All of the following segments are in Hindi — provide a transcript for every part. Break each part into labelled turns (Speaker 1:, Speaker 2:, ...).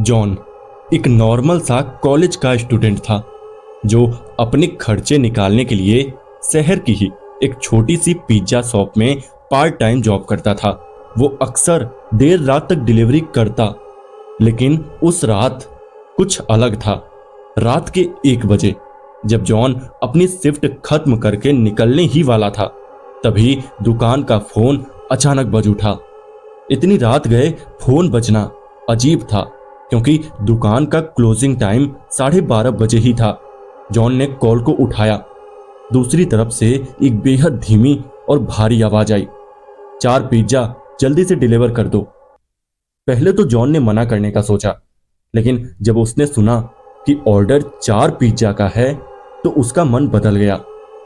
Speaker 1: जॉन एक नॉर्मल सा कॉलेज का स्टूडेंट था जो अपने खर्चे निकालने के लिए शहर की ही एक छोटी सी पिज्जा शॉप में पार्ट टाइम जॉब करता था। वो अक्सर देर रात तक डिलीवरी करता, लेकिन उस रात कुछ अलग था। रात के 1 बजे जब जॉन अपनी शिफ्ट खत्म करके निकलने ही वाला था, तभी दुकान का फोन अचानक बज उठा। इतनी रात गए फोन बजना अजीब था, क्योंकि दुकान का क्लोजिंग टाइम 12:30 बजे ही था। जॉन ने कॉल को उठाया। दूसरी तरफ से एक बेहद धीमी और भारी आवाज आई, 4 पिज्जा जल्दी से डिलीवर कर दो। पहले तो जॉन ने मना करने का सोचा, लेकिन जब उसने सुना कि ऑर्डर 4 पिज्जा का है तो उसका मन बदल गया,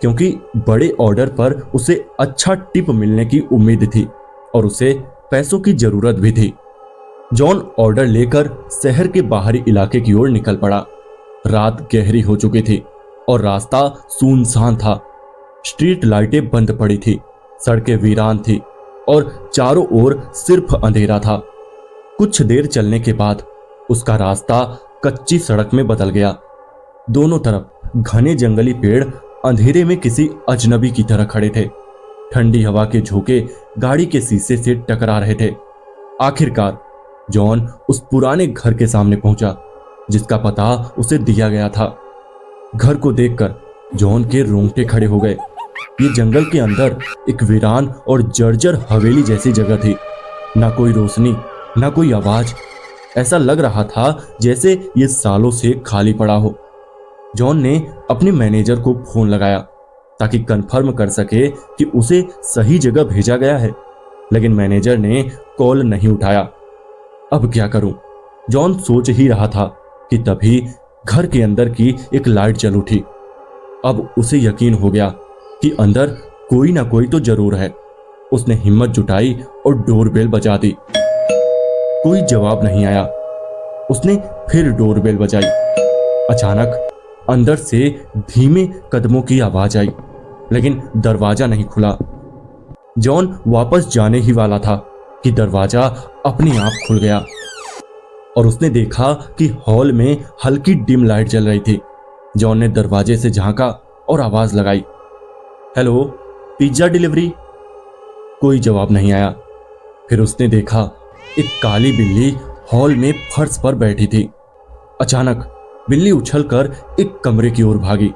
Speaker 1: क्योंकि बड़े ऑर्डर पर उसे अच्छा टिप मिलने की उम्मीद थी और उसे पैसों की जरूरत भी थी। जॉन ऑर्डर लेकर शहर के बाहरी इलाके की ओर निकल पड़ा। रात गहरी हो चुकी थी और रास्ता सुनसान था। स्ट्रीट लाइटें बंद पड़ी थी, सड़कें वीरान थी और चारों ओर सिर्फ अंधेरा था। कुछ देर चलने के बाद उसका रास्ता कच्ची सड़क में बदल गया। दोनों तरफ घने जंगली पेड़ अंधेरे में किसी अजनबी की तरह खड़े थे। ठंडी हवा के झोंके गाड़ी के शीशे से टकरा रहे थे। आखिरकार जॉन उस पुराने घर के सामने पहुंचा जिसका पता उसे दिया गया था। घर को देखकर जॉन के रोंगटे खड़े हो गए। ये जंगल के अंदर एक वीरान और जर्जर हवेली जैसी जगह थी। ना कोई रोशनी, ना कोई आवाज। ऐसा लग रहा था जैसे ये सालों से खाली पड़ा हो। जॉन ने अपने मैनेजर को फोन लगाया ताकि कंफर्म कर सके कि उसे सही जगह भेजा गया है, लेकिन मैनेजर ने कॉल नहीं उठाया। अब क्या करूं? जॉन सोच ही रहा था कि तभी घर के अंदर की एक लाइट जल उठी। अब उसे यकीन हो गया कि अंदर कोई ना कोई तो जरूर है। उसने हिम्मत जुटाई और डोरबेल बजा दी। कोई जवाब नहीं आया। उसने फिर डोरबेल बजाई। अचानक अंदर से धीमे कदमों की आवाज आई, लेकिन दरवाजा नहीं खुला। जॉन वापस जाने ही वाला था कि दरवाजा अपने आप खुल गया और उसने देखा कि हॉल में हल्की डिम लाइट जल रही थी। जॉन ने दरवाजे से झांका और आवाज लगाई, हेलो, पिज्जा डिलीवरी। कोई जवाब नहीं आया। फिर उसने देखा एक काली बिल्ली हॉल में फर्श पर बैठी थी। अचानक बिल्ली उछलकर एक कमरे की ओर भागी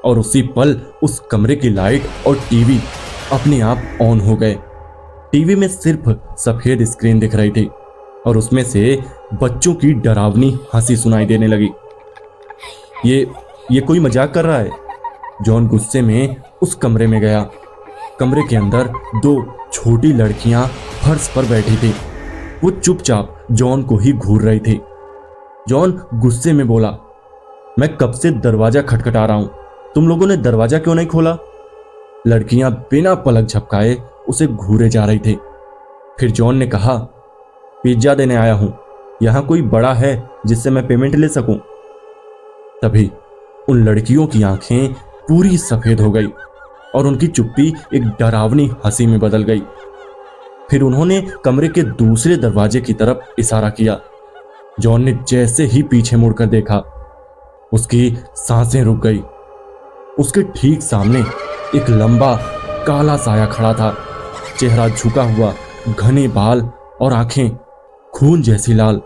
Speaker 1: और उसी पल उस कमरे की लाइट और टीवी अपने आप ऑन हो गए। टीवी में सिर्फ सफेद स्क्रीन दिख रही थी और उसमें से बच्चों की डरावनी हंसी सुनाई देने लगी। ये कोई मजाक कर रहा है। जॉन गुस्से में उस कमरे में गया। कमरे के अंदर 2 छोटी लड़कियां फर्श पर बैठी थी। वो चुपचाप जॉन को ही घूर रही थी। जॉन गुस्से में बोला, मैं कब से दरवाजा खटखटा रहा हूं, तुम लोगों ने दरवाजा क्यों नहीं खोला? लड़कियां बिना पलक झपकाए उसे घूरे जा रही थी। फिर जॉन ने कहा, पिज्जा देने आया हूं, यहां कोई बड़ा है जिससे मैं पेमेंट ले सकूं? तभी उन लड़कियों की आंखें पूरी सफेद हो गई और उनकी चुप्पी एक डरावनी हंसी में बदल गई। फिर उन्होंने कमरे के दूसरे दरवाजे की तरफ इशारा किया। जॉन ने जैसे ही पीछे मुड़कर देखा, उसकी सांसें रुक गई। उसके ठीक सामने एक लंबा काला साया खड़ा था। चेहरा झुका हुआ, घने बाल और आंखें खून जैसी लाल।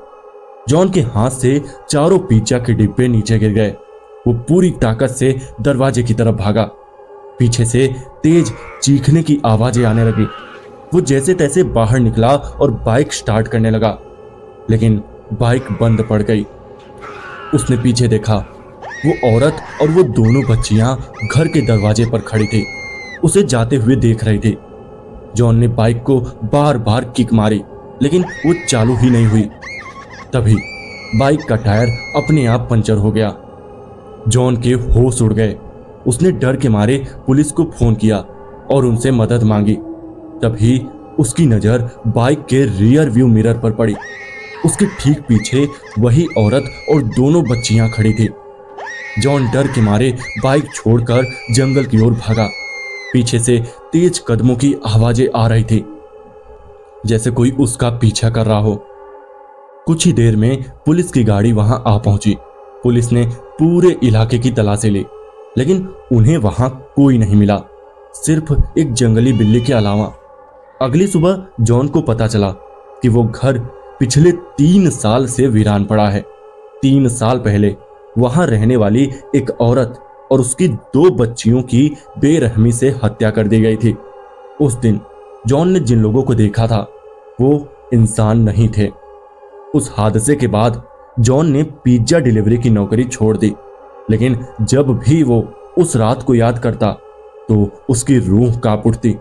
Speaker 1: जॉन के हाथ से चारों पिज्जा के डिब्बे नीचे गिर गए। वो पूरी ताकत से दरवाजे की तरफ भागा। पीछे से तेज चीखने की आवाजें आने लगी। वो जैसे तैसे बाहर निकला और बाइक स्टार्ट करने लगा, लेकिन बाइक बंद पड़ गई। उसने पीछे देखा, वो औरत और वो दोनों बच्चियां घर के दरवाजे पर खड़ी थी, उसे जाते हुए देख रही थी। जॉन ने बाइक को बार बार किक मारी, लेकिन वो चालू ही नहीं हुई। तभी बाइक का टायर अपने आप पंचर हो गया। जॉन के होश उड़ गए। उसने डर के मारे पुलिस को फोन किया और उनसे मदद मांगी। तभी उसकी नजर बाइक के रियर व्यू मिरर पर पड़ी। उसके ठीक पीछे वही औरत और दोनों बच्चियां खड़ी थी। जॉन डर के मारे बाइक छोड़कर जंगल की ओर भागा। पीछे से तेज कदमों की आवाजें आ रही थी, जैसे कोई उसका पीछा कर रहा हो। कुछ ही देर में पुलिस की गाड़ी वहां आ पहुंची। पुलिस ने पूरे इलाके की तलाशी ली, लेकिन उन्हें वहां कोई नहीं मिला, सिर्फ एक जंगली बिल्ली के अलावा। अगली सुबह जॉन को पता चला कि वो घर पिछले 3 साल से वीरान पड़ा है। 3 साल पहले वहां रहने वाली एक औरत और उसकी 2 बच्चियों की बेरहमी से हत्या कर दी गई थी। उस दिन जॉन ने जिन लोगों को देखा था वो इंसान नहीं थे। उस हादसे के बाद जॉन ने पिज्जा डिलीवरी की नौकरी छोड़ दी, लेकिन जब भी वो उस रात को याद करता तो उसकी रूह कांप उठती।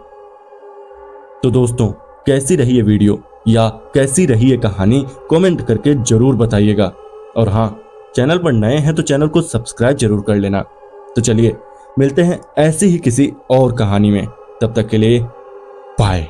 Speaker 1: तो दोस्तों, कैसी रही ये वीडियो या कैसी रही ये कहानी, कमेंट करके जरूर बताइएगा। और हाँ, चैनल पर नए हैं तो चैनल को सब्सक्राइब जरूर कर लेना। तो चलिए मिलते हैं ऐसी ही किसी और कहानी में, तब तक के लिए बाय।